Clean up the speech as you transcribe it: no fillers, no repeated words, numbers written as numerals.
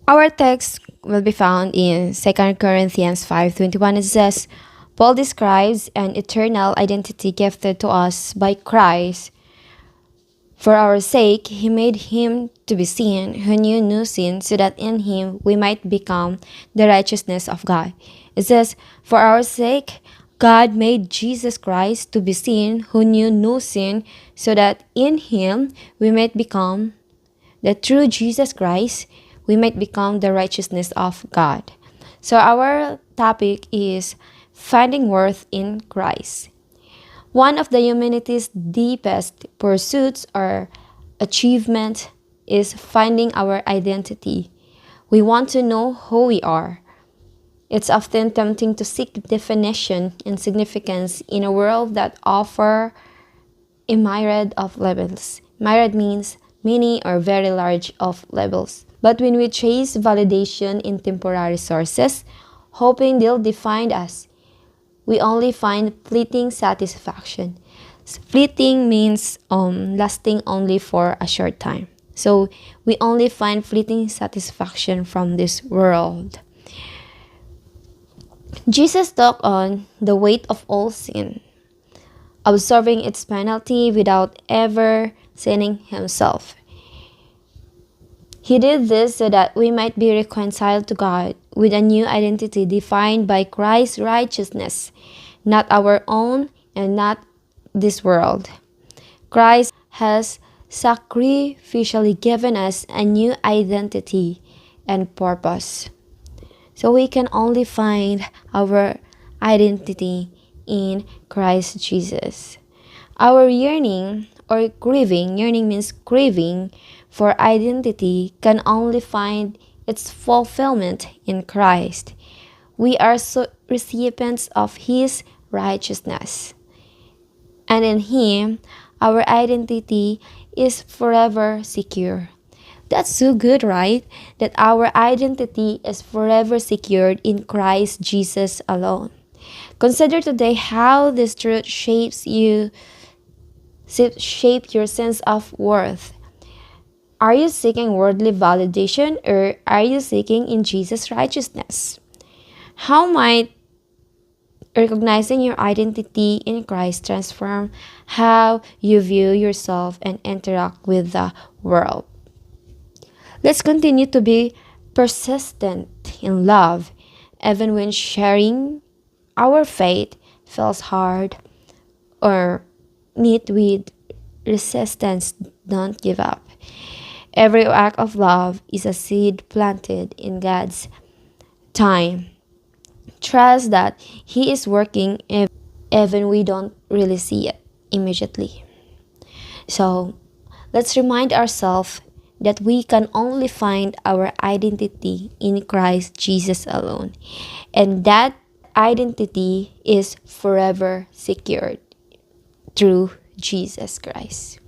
Our text will be found in 2 Corinthians 5:21. It says, Paul describes an eternal identity gifted to us by Christ. For our sake, he made him to be sin who knew no sin, so that in him we might become the righteousness of God. It says, For our sake, God made Jesus Christ to be sin who knew no sin, so that in him we might become, that through Jesus Christ, we might become the righteousness of God. So our topic is finding worth in Christ. One of the humanity's deepest pursuits or achievement is finding our identity. We want to know who we are. It's often tempting to seek definition and significance in a world that offers a myriad of labels. Myriad means many or very large of labels. But when we chase validation in temporary sources, hoping they'll define us, we only find fleeting satisfaction. Fleeting means lasting only for a short time. So we only find fleeting satisfaction from this world. Jesus took on the weight of all sin, absorbing its penalty without ever sinning himself. He did this so that we might be reconciled to God with a new identity defined by Christ's righteousness, not our own and not this world. Christ has sacrificially given us a new identity and purpose. So we can only find our identity in Christ Jesus. Our yearning or craving, yearning means craving for identity, can only find its fulfillment in Christ. We are recipients of His righteousness. And in Him, our identity is forever secure. That's so good, right? That our identity is forever secured in Christ Jesus alone. Consider today how this truth shapes your sense of worth. Are you seeking worldly validation, or are you seeking in Jesus' righteousness? How might recognizing your identity in Christ transform how you view yourself and interact with the world? Let's continue to be persistent in love, even when sharing our faith feels hard or meet with resistance. Don't give up. Every act of love is a seed planted in God's time. Trust that He is working even we don't really see it immediately. So let's remind ourselves that we can only find our identity in Christ Jesus alone, and that identity is forever secured through Jesus Christ.